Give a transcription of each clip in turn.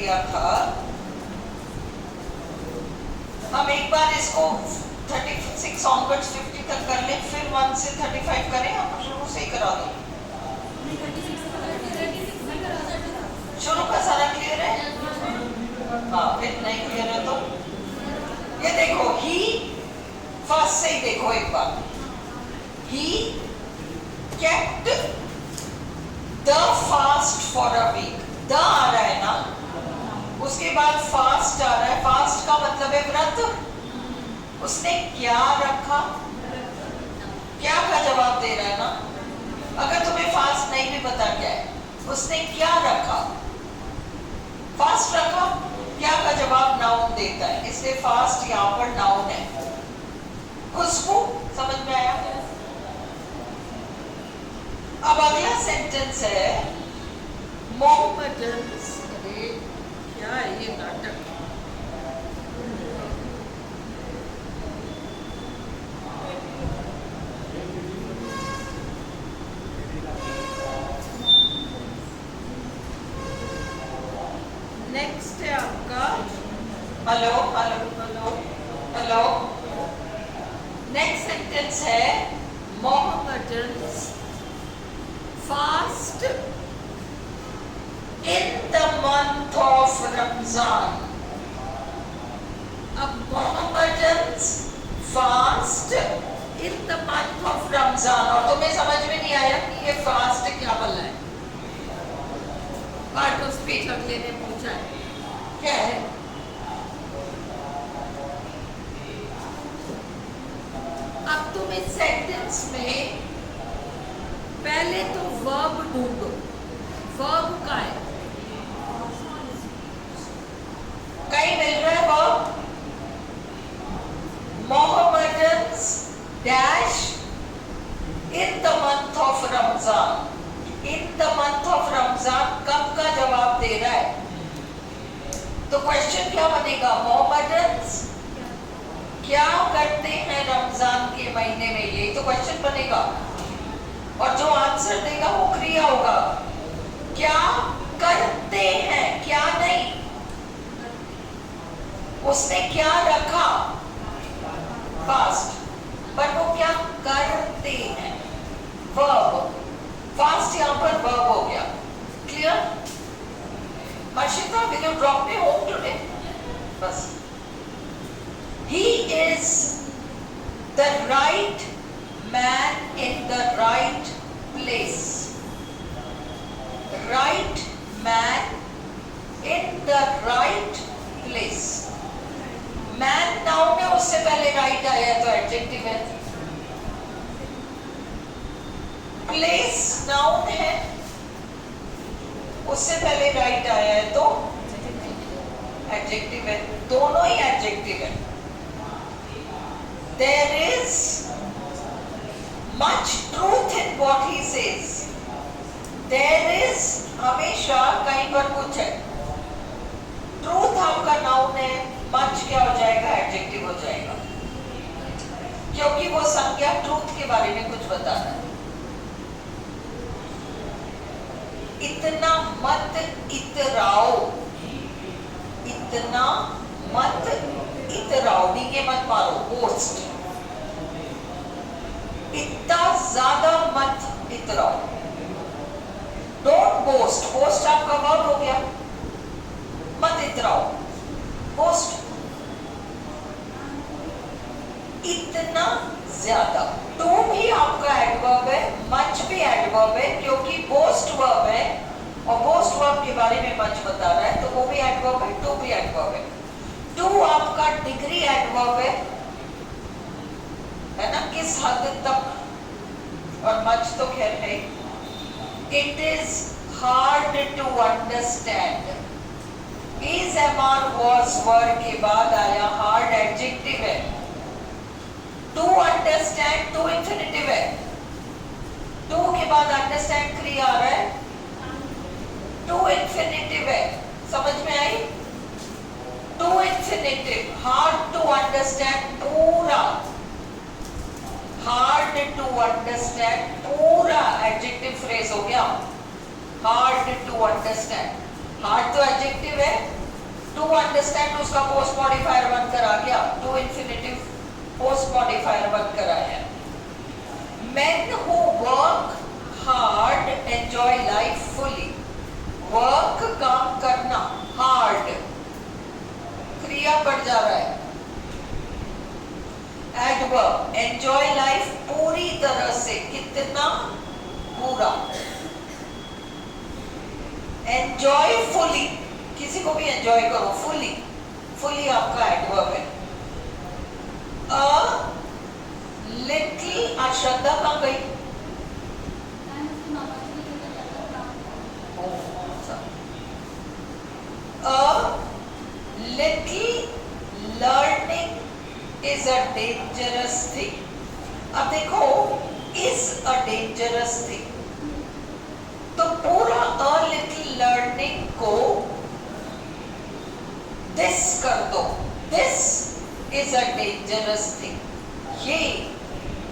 लिया था, हम एक बार इसको 36 ऑनवर्ड्स 50 तक कर लें, फिर 1 से 35 करें, आप शुरू से ही करा दो। शुरू का सारा क्लियर है? हाँ, फिर नहीं क्लियर है तो ये देखो, ही फर्स्ट से ही देखो एक बार, he kept the fast for a week। The आ रहा है ना, उसके बाद फास्ट आ रहा है, फास्ट का मतलब है व्रत। उसने क्या रखा, क्या का जवाब दे रहा है ना। अगर तुम्हें फास्ट नहीं भी पता क्या है, उसने क्या रखा, फास्ट रखा, क्या का जवाब नाउन देता है, इसलिए फास्ट यहाँ पर नाउन है। खुशबू समझ में आया? अब अगला सेंटेंस है मोहम्मदन्स। अरे क्या है ये नाटक? नेक्स्ट है आपका, hello hello hello hello, next sentence है मोहम्मदन्स fast in the month of Ramzan। अब Mohammedans fast in the month of Ramzan, और तुम्हें समझ में नहीं आया कि ये फास्ट क्या बोला है? पार्ट ऑफ स्पीच अगले ने पूछा है, क्या है? अब तुम इस सेंटेंस में पहले तो वर्ब ढूंढो, वर्ब का है, कहीं मिल रहा है verb? Mohammedans dash in the month of Ramzan. In the month of Ramzan कब का जवाब दे रहा है? तो क्वेश्चन क्या बनेगा? मोहम्मदन्स क्या करते हैं रमजान के महीने में, यही तो क्वेश्चन बनेगा। और जो आंसर देगा वो क्रिया होगा। क्या करते हैं, क्या नहीं। उसने क्या रखा, फास्ट, बट वो क्या करते हैं, वर्ब। फास्ट यहां पर वर्ब हो गया। Clear? Harshita, will you drop me home today? बस। He is the right man in the right place। right man in the right place। man noun है, उससे पहले right आया तो adjective है। place noun है, उससे पहले right आया है तो adjective है। दोनों ही adjective है। there is much truth in what he says। there is हमेशा कहीं पर कुछ है। truth आपका नाउन है, much क्या हो जाएगा, एडजेक्टिव हो जाएगा, क्योंकि वो संज्ञा ट्रूथ के बारे में कुछ बता रहा है। इतना मत इतराओ, इतना मत इतराओ, डीके मत मारो, पोस्ट। इतना ज्यादा मत इतराओ, डोंट बोस्ट। बोस्ट आपका वर्ब हो गया, मत इतराओ, बोस्ट। इतना ज्यादा, टू भी आपका एडवर्ब है, मच भी एडवर्ब है, क्योंकि बोस्ट वर्ब है और बोस्ट वर्ब के बारे में मच बता रहा है, तो वो भी एडवर्ब है, टू भी एडवर्ब है। टू आपका डिग्री एडवर्ब है ना, किस हद तक, और मच तो खैर है। It is hard to understand. Is am are was were के बाद आया हार्ड, एडजेक्टिव है। टू अंडरस्टैंड टू इंफिनिटिव है। टू के बाद अंडरस्टैंड क्रिया आ रहा है, टू इंफिनिटिव है। समझ में आई? To infinitive, hard to understand, पूरा हार्ड टू अंडरस्टैंड, पूरा एडजेक्टिव फ्रेज हो गया, हार्ड टू अंडरस्टैंड। हार्ड तो एडजेक्टिव है, टू अंडरस्टैंड उसका पोस्ट मॉडिफायर बनकर आ गया, टू इंफिनिटिव पोस्ट मॉडिफायर बनकर आया। Men who work hard enjoy life fully. Work काम करना, हार्ड क्रिया बढ़ जा रहा है। एडवर्ब एंजॉय लाइफ पूरी तरह से, कितना पूरा। एंजॉय फुली, किसी को भी एंजॉय करो, फुली, फुली आपका एडवर्ब है। अ लिटिल, अश्रद्धा कहाँ गई? A little learning is a dangerous thing. अब देखो, is a dangerous thing, तो पूरा a little learning को this कर दो, this is a dangerous thing, ये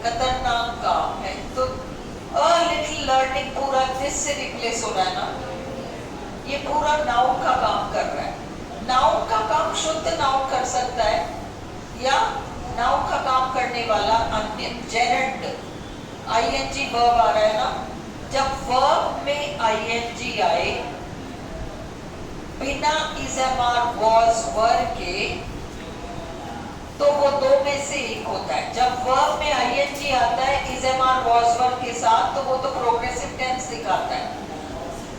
खतरनाक काम है। तो a little learning पूरा this से रिप्लेस हो रहा है ना, ये पूरा नाउन का काम कर रहा है। नाउन का काम शुद्ध नाउन कर सकता है, या नाउन का काम करने वाला अन्य जेरेंड, आईएनजी वर्ब आ रहा है ना, जब वर्ब में आईएनजी आए बिना इज़ वॉज वर के, तो वो दो में से एक होता है। जब वर्ब में आईएनजी आता है इज़ वॉज वर के साथ, तो वो तो प्रोग्रेसिव टेंस दिखाता है।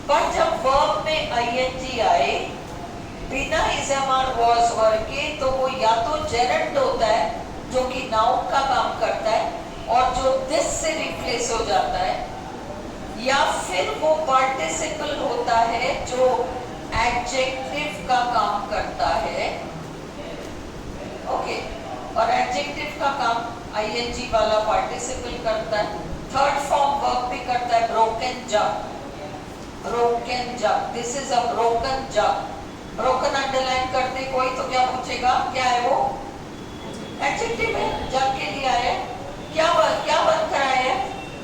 पर जब वर्ब में आईएनजी आए बिना इज़ वॉज वर के, तो वो या तो जेरेंड होता है जो कि नाउन का काम करता है और जो दिस से रिप्लेस हो जाता है, या फिर वो पार्टिसिपल होता है जो एडजेक्टिव का काम करता है। ओके, और एडजेक्टिव का काम आईएनजी वाला पार्टिसिपल करता है। थर्ड फॉर्म वर्ब भी करता है, broken jug, broken jug, this is a broken jug. Broken underline करते कोई तो क्या पूछेगा, क्या है वो? एडजेक्टिव है, जग के लिए आया है। क्या बनकर आया है?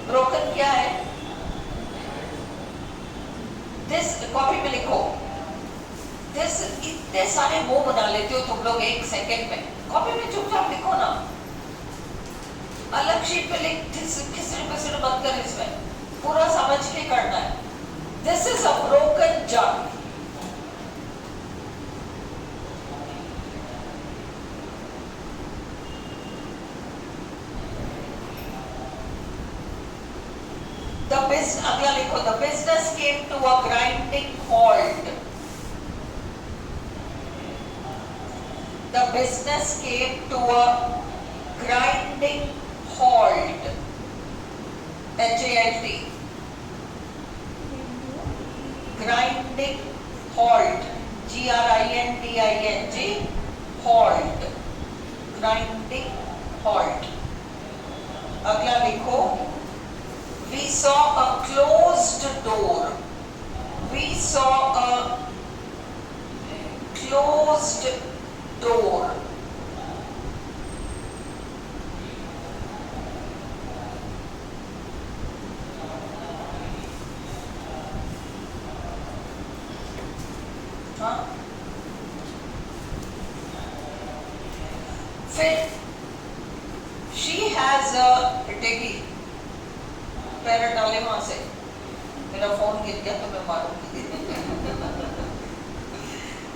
ब्रोकन क्या है? दिस, कॉपी में लिखो। दिस, इतने सारे मुंह बना लेते हो तुम लोग एक सेकंड में, कॉपी में चुपचाप लिखो ना, अलग शीट पे लिख, खिसड़ पिसड़ मत कर, इसमें पूरा समझ के करना है। This is a broken jug. अगला लिखो, the business came to a grinding halt. The business came to a grinding halt, HALT, grinding halt, GRINDING, halt, grinding halt. अगला लिखो, we saw a closed door. We saw a closed door. हाँ, फिर she has a degree, पैर डाले वहां से, मेरा phone गिर गया तो मैं मारूंगी।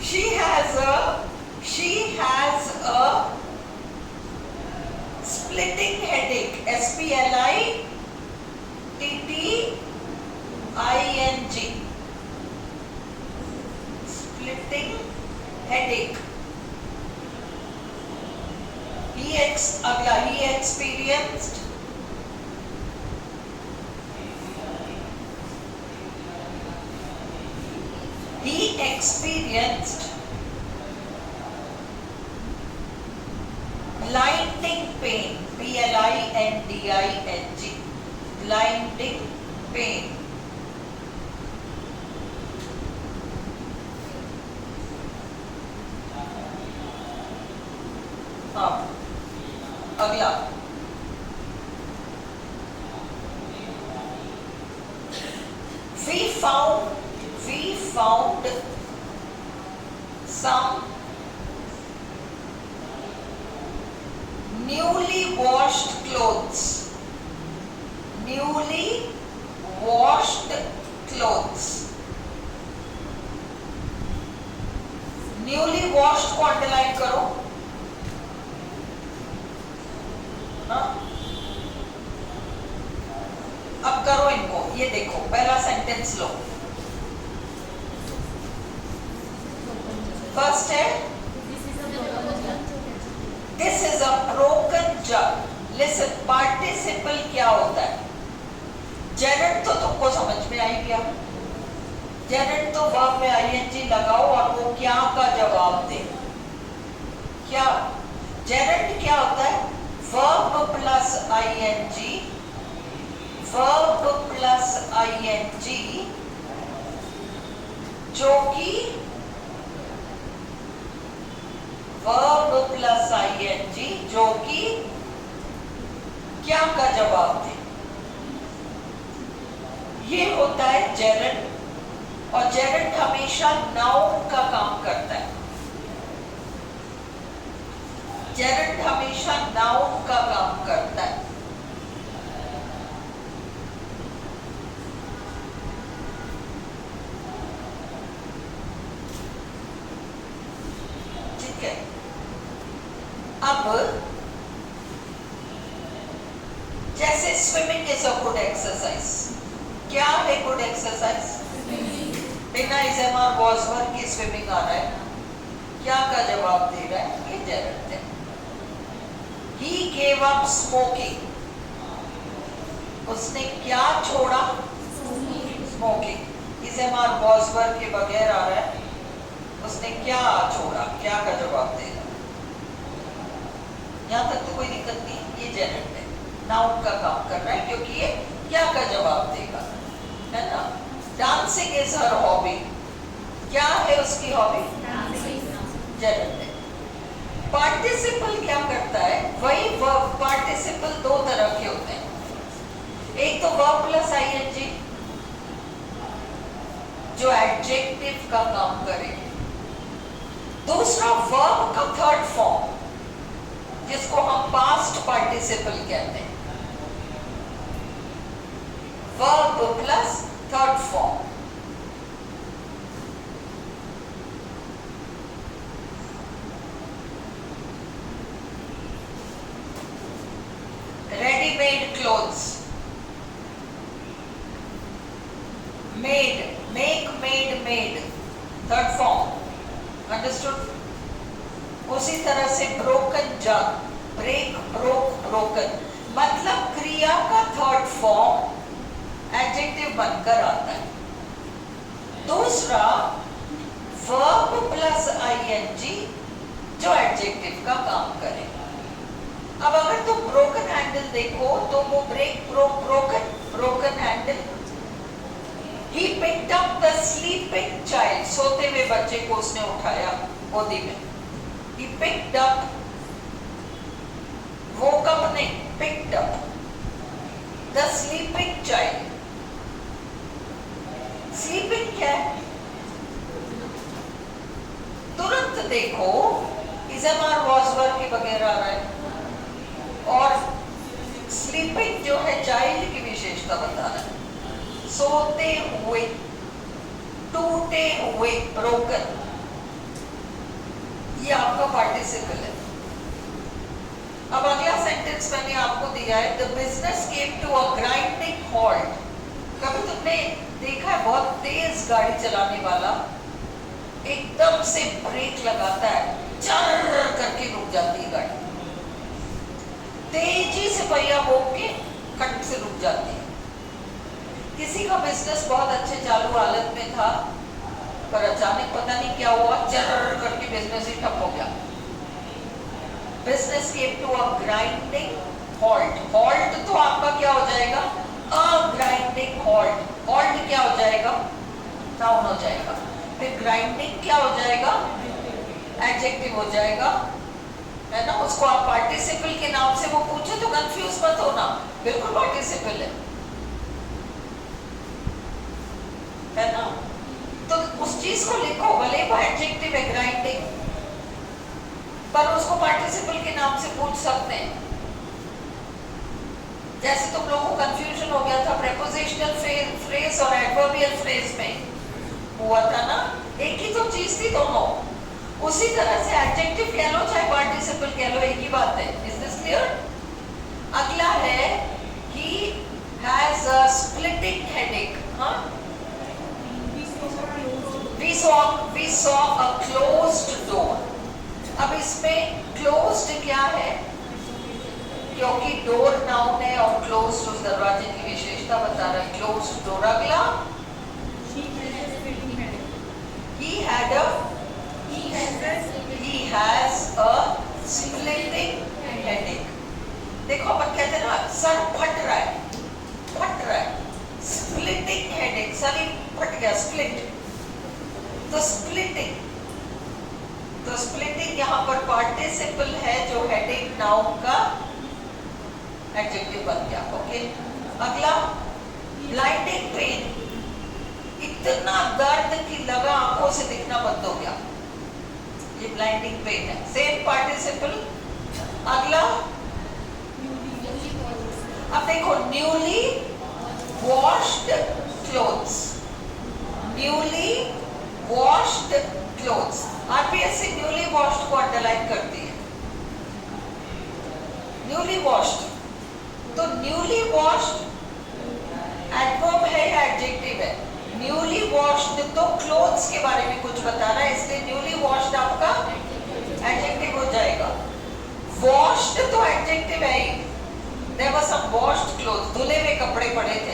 she has a splitting headache, SPLITTING, splitting headache। अगला, he experienced blinding pain, BLINDING, blinding pain। हाँ, अगला, we found some newly washed clothes. Newly washed clothes. Newly washed को अंडरलाइन करो। हाँ? अब करो इनको, ये देखो पहला सेंटेंस लो। फर्स्ट है this is a broken jug. Listen, participle क्या होता है? जेरेंट तो तुमको समझ में आई क्या? जेरेंट तो वर्ब में आईएनजी लगाओ और वो क्या का जवाब दे। क्या जेरेंट क्या होता है? Verb plus ING, verb plus ING जो कि वर्ब प्लस आईएनजी जो कि क्या का जवाब दे। ये होता है जेरेंट, और जेरेंट हमेशा नाउन का काम करता है। जेरेंट हमेशा नाउन का काम करता है। ठीक है, अब जैसे swimming is a good exercise. क्या है गुड एक्सरसाइज? बिना इज़ेमार बॉसवर्थ की स्विमिंग आ रहा है। क्या का जवाब दे रहा है? ये जेरेंट है। He gave up smoking. उसने क्या छोड़ा? स्मोकिंग। इज़ेमार बॉसवर्थ के बगैर आ रहा है। उसने क्या छोड़ा? क्या का जवाब देगा? यहाँ तक तो कोई दिक्कत नहीं, ये जेरेंट है, नाउन का काम कर रहा है क्योंकि ये क्या का जवाब देगा, है ना? Dancing is her hobby. क्या है उसकी हॉबी? जेरेंट है। पार्टिसिपल क्या करता है? वही वर्ब। पार्टिसिपल दो तरह के होते हैं, एक तो वर्ब प्लस आईएनजी जो एडजेक्टिव का काम करे, दूसरा वर्ब का थर्ड फॉर्म जिसको हम पास्ट पार्टिसिपल कहते हैं। Verb plus third form. Readymade clothes, made, make, made, made, third form. Understood? उसी तरह से ब्रोकन जग, ब्रेक, ब्रोक, ब्रोकन, मतलब क्रिया का थर्ड फॉर्म एडजेक्टिव बनकर आता है। दूसरा वर्ब प्लस आईएनजी जो एडजेक्टिव का काम करे। अब अगर तुम ब्रोकन हैंडल देखो तो वो break, broke, broken, broken handle. He picked up the sleeping child, सोते हुए बच्चे को उसने उठाया गोदी में। He picked up, woke up नहीं, picked up the sleeping child। Sleeping क्या है? तुरंत देखो इज़ेमार बॉसवर्थ के बगैर आ रहा है, और स्लीपिंग जो है चाइल्ड की विशेषता बता रहा है। सोते हुए, टूटे हुए, ब्रोकन, ये आपका पार्टिसिपल है। अब अगला सेंटेंस मैंने आपको दिया है, the business came to a grinding halt. कभी तुमने देखा है बहुत तेज गाड़ी चलाने वाला एकदम से ब्रेक लगाता है, चर करके रुक जाती है गाड़ी, तेजी से पहिया भोग के कट से रुक जाती है। किसी का बिजनेस बहुत अच्छे चालू हालत में था, पर अचानक पता नहीं क्या हुआ, चर करके बिजनेस ही ठप हो गया। Business came to a grinding halt. Halt तो आपका क्या हो जाएगा? अ ग्राइंडिंग हॉल्ट। हॉल्ट क्या हो जाएगा? नाउन हो जाएगा। फिर ग्राइंडिंग क्या हो जाएगा? एडजेक्टिव हो जाएगा, है ना? उसको आप पार्टिसिपल के नाम से वो पूछे तो कंफ्यूज मत होना, बिल्कुल पार्टिसिपल है ना? तो उस चीज को लिखो, भले वो एडजेक्टिव है ग्राइंडिंग, पर उसको पार्टिसिपल के नाम से पूछ सकते हैं। जैसे तुम लोगों को कंफ्यूजन हो गया था प्रेपोजिशनल फ्रेज और एडवर्बियल फ्रेज में हुआ था ना, एक ही तो चीज थी दोनों। उसी तरह से एडजेक्टिव कह लो चाहे पार्टिसिपल कह लो, एक ही बात है। Is this clear? अगला है he has a splitting headache. हाँ? We saw a closed door. अब इसमें closed क्या है? क्योंकि डोर नाउन है और क्लोज्ड उस दरवाजे की विशेषता बता रहा है। Closed door. अगला he has a splitting headache. देखो अपन कहते हैं ना सर फट रहा है, स्प्लिटिंग हेडेक, सर ही फट गया, स्प्लिट। तो स्प्लिटिंग यहाँ पर पार्टिसिपल है जो हेडेक नाउन का एडजेक्टिव बन गया। ओके, अगला ब्लाइंडिंग पेन, इतना दर्द की लगा आंखों से दिखना बंद हो गया, ये ब्लाइंडिंग पेन है। Same participle. अगला अब देखो newly washed clothes, newly washed clothes. RPSC newly washed को अंडरलाइन करती है। न्यूली वॉश्ड, तो न्यूली वॉश्ड एडवर्ब है या एडजेक्टिव है? न्यूली वॉश्ड तो क्लोथ्स के बारे में कुछ बता रहा है, इसलिए न्यूली वॉश्ड आपका एडजेक्टिव हो जाएगा। वॉश्ड तो एडजेक्टिव है ही। There were some washed clothes, धुले हुए कपड़े पड़े थे।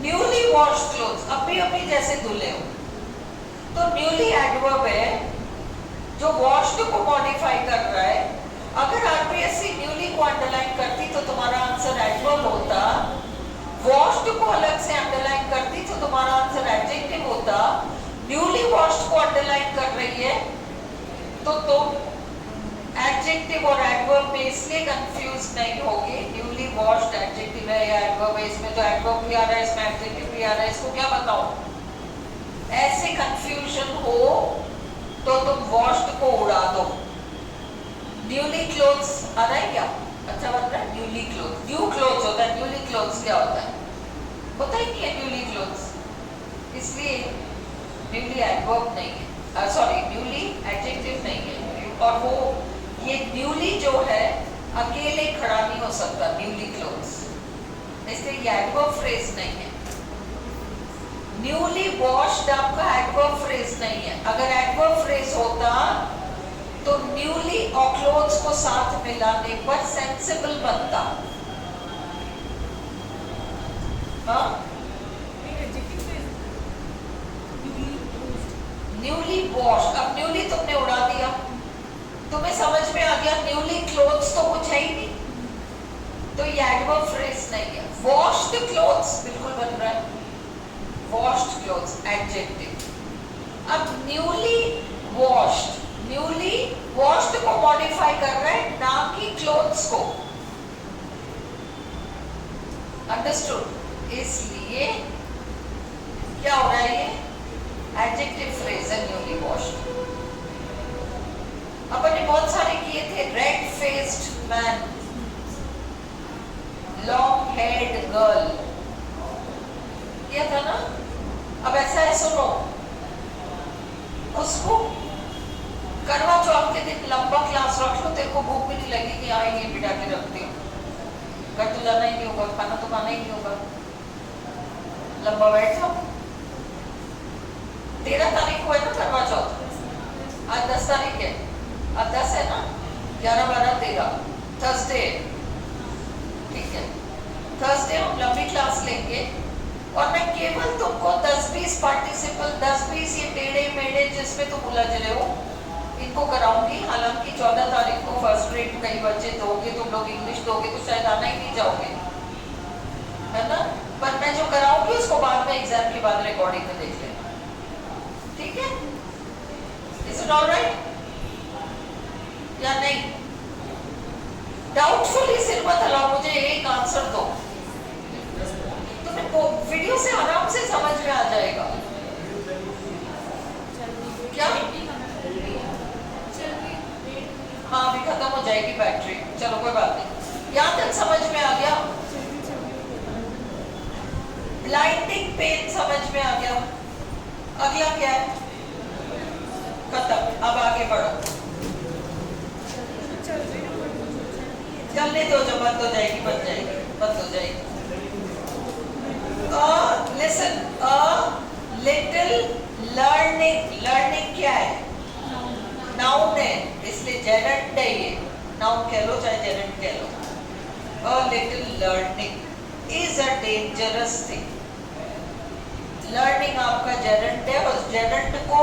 न्यूली वॉश्ड क्लोथ्स, अभी जैसे धुले हो, तो न्यूली एडवर्ब है जो वॉश्ड को मॉडिफाई कर रहा है। अगर आरपीएससी न्यूली को अंडरलाइन करती तो तुम्हारा आंसर एडवर्ब होता, वॉश्ड को अलग से अंडरलाइन करती तो तुम्हारा आंसर एडजेक्टिव होता। न्यूली वॉश्ड को अंडरलाइन कर रही है तो तुम एडजेक्टिव और एडवर्ब में इसलिए कंफ्यूज नहीं होगी। न्यूली वॉश्ड एडजेक्टिव है या एडवर्ब है, इसमें तो एडवर्ब भी आ रहा है, इसमें एडजेक्टिव भी आ रहा है, इसको क्या बताओ? ऐसे कंफ्यूजन हो तो तुम वॉश्ड को उड़ा दो। न्यूली क्लोथ्स आ रहा है क्या? अच्छा बन रहा है। न्यूली क्लोथ्स, न्यू क्लोथ्स होता है, न्यूली क्लोथ्स क्या होता है? होता ही नहीं है न्यूली क्लोथ्स, इसलिए न्यूली एडवर्ब नहीं है, सॉरी न्यूली एडजेक्टिव नहीं है। और वो ये न्यूली जो है अकेले खड़ा नहीं हो सकता, न्यूली क्लोथ्स, इसलिए ये एडवर्ब फ्रेज नहीं है। न्यूली वॉश्ड आपका एडवर्ब फ्रेज नहीं है। अगर एडवर्ब फ्रेज होता तो न्यूली और क्लोथ्स को साथ मिलाने पर सेंसिबल बनता। हाँ? न्यूली वॉश्ड, अब न्यूली तुमने उड़ा दिया, तुम्हें समझ में आ गया न्यूली क्लोथ्स तो कुछ है ही नहीं, तो ये एडवर्ब फ्रेज नहीं है। वॉश्ड क्लोथ्स बिल्कुल बन रहा है, वॉश्ड क्लोथ्स एडजेक्टिव। अब न्यूली वॉश्ड को मॉडिफाई कर रहा है, ना कि क्लोथ्स को। अंडरस्टूड? इसलिए क्या हो रहा है, ये एडजेक्टिव फ्रेज है न्यूली वॉश्ड। अपन ने बहुत सारे किए थे, red faced man, long heard girl, किया था ना। अब ऐसा है, सुनो, खुशबू करवा चौथ के दिन लंबा क्लास रख लो, तेरे को भूख भी नहीं लगेगी, आएंगे बिठा के रखती हूँ, घर तो जाना ही नहीं होगा, खाना तो खाना ही नहीं होगा, लंबा बैठ जाओ। 13 तारीख को है ना करवा चौथ, आज 10 तारीख है, आज 10 है ना, 11, 12, 13 थर्सडे, ठीक है। थर्सडे हम लंबी क्लास लेंगे और मैं केवल तुमको 10-20 पार्टिसिपल, 10-20 ये टेढ़े मेढ़े जिसमें तुम उलझ रहे हो, इनको कराऊंगी। हालांकि 14 तारीख को फर्स्ट ग्रेड कई बच्चे दोगे, तुम लोग इंग्लिश दोगे तो शायद आना ही नहीं जाओगे, है ना, पर मैं जो कराऊंगी उसको बाद में एग्जाम के बाद रिकॉर्डिंग में देख लेना, ठीक है? इज इट ऑलराइट या नहीं? डाउटफुली सिर मत हिलाओ, मुझे एक आंसर दो, तुम्हें वीडियो से आराम से समझ में आ जाएगा। क्या जाएगी बैटरी। चलो कोई बात नहीं, यहाँ तक समझ में आ गया। ब्लाइंडिंग पेन समझ में आ गया। अगला क्या है? खत्म। अब आगे बढ़ो। चलने दो, जो बंद हो जाएगी बंद जाएगी, बंद हो जाएगी। Listen, little learning. लर्निंग क्या है? नाउन है, इसलिए जेरेंट है ये। नाउन कह लो चाहे जेरेंट कह लो। A little learning is a dangerous thing. Learning आपका जेरेंट है, और जेरेंट को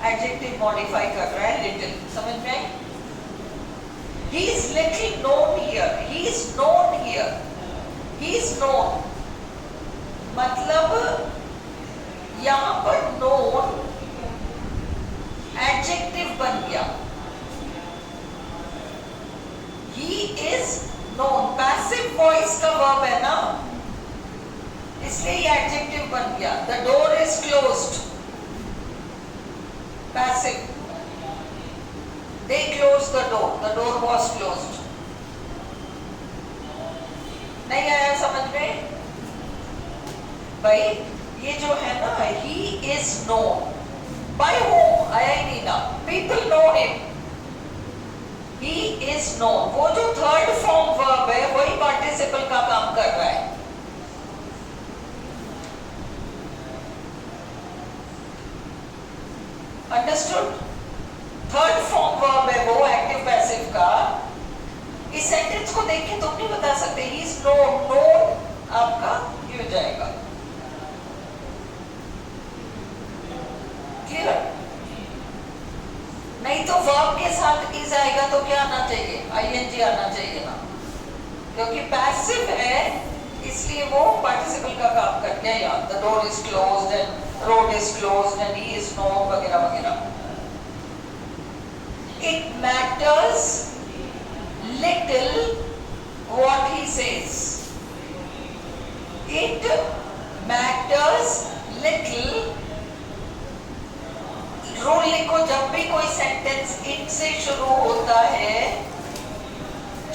एडजेक्टिव मॉडिफाई कर रहा है लिटिल। समझ में आई? He is little known here. He is known here. He is known मतलब यहां पर known एडजेक्टिव बन गया। He is known passive voice का वर्ब है ना, इसलिए ये एडजेक्टिव बन गया। The door is closed, passive. They closed the door. The door was closed. नहीं आया समझ में? भाई ये जो है ना, he is known by whom? आया ही नहीं ना। People know him. He is known। वो जो थर्ड फॉर्म वर्ब है वही पार्टिसिपल का काम कर रहा है। अंडरस्टूड? थर्ड फॉर्म वर्ब है वो एक्टिव पैसिव का। इस सेंटेंस को देख के तुम नहीं बता सकते ही इज नोन। नोन आपका ये हो जाएगा। क्लियर? नहीं तो वर्ब के साथ इज आएगा तो क्या आना चाहिए? आईएनजी आना चाहिए ना, क्योंकि पैसिव है इसलिए वो पार्टिसिपल का काम कर गया। यार the door is closed end road is closed and he is known वगैरह वगैरह। It matters little what he says. It matters little। Rule लिखो, जब भी कोई सेंटेंस इट से शुरू होता है,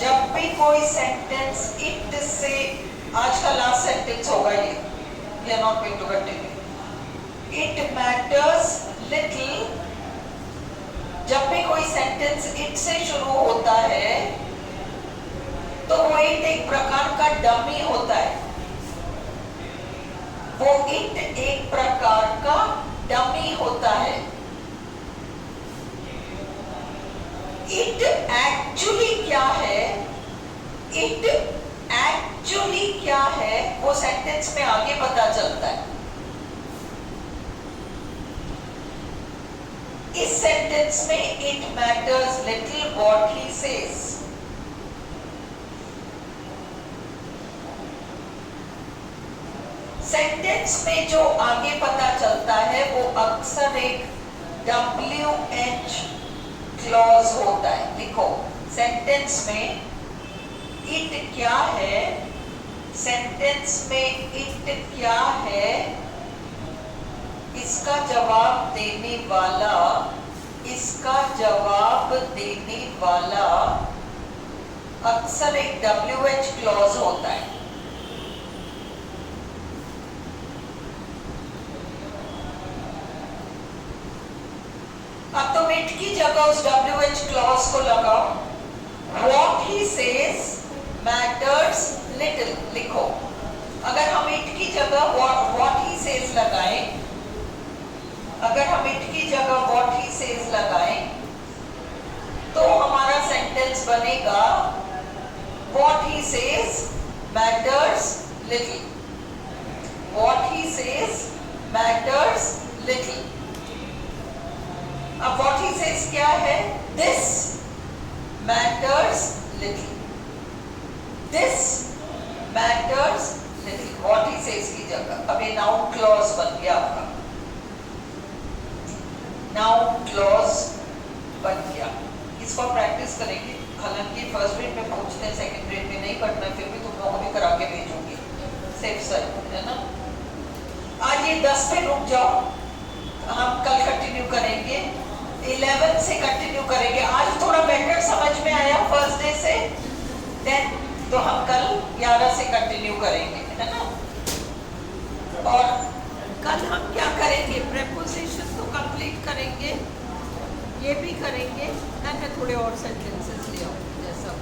जब भी कोई सेंटेंस इट से, आज का लास्ट सेंटेंस होगा ये, we are not going to continue. It matters little। जब भी कोई सेंटेंस इट से शुरू होता है तो वो इट एक प्रकार का डमी होता है। वो इट एक प्रकार का डमी होता है। इट एक्चुअली क्या है? इट एक्चुअली क्या है वो सेंटेंस में आगे पता चलता है। इस सेंटेंस में it matters little what he says. Sentence में जो आगे पता चलता है वो अक्सर एक WH क्लॉज होता है। लिखो, सेंटेंस में इट क्या है? सेंटेंस में इट क्या है? इसका जवाब देने वाला, इसका जवाब देने वाला अक्सर एक WH क्लॉज होता है। अब तुम इट की जगह उस WH क्लॉज को लगाओ। What he says matters little। लिखो, अगर हम इट की जगह what he says लगाएं, अगर हम इट की जगह what he says लगाएं तो हमारा सेंटेंस बनेगा what he says matters little। what he says matters little। अब what he says क्या है? this matters little। this matters little what he says की जगह। अब ये नाउन क्लॉज बन गया आपका, नाउन क्लॉज बन गया। इसको प्रैक्टिस करेंगे, हालांकि फर्स्ट ग्रेड में पूछते हैं, सेकंड ग्रेड में नहीं पढ़ना है, फिर भी तुम लोगों को भी करा के भेजूंगी, सेफ साइड है ना। आज ये 10 पे रुक जाओ, हम कल कंटिन्यू करेंगे, 11 से कंटिन्यू करेंगे। आज थोड़ा बेटर समझ में आया। करेंगे, प्रेपोजिशन तो कंप्लीट करेंगे, ये भी करेंगे, देन मैं थोड़े और सेंटेंसेस ले आऊँ जैसा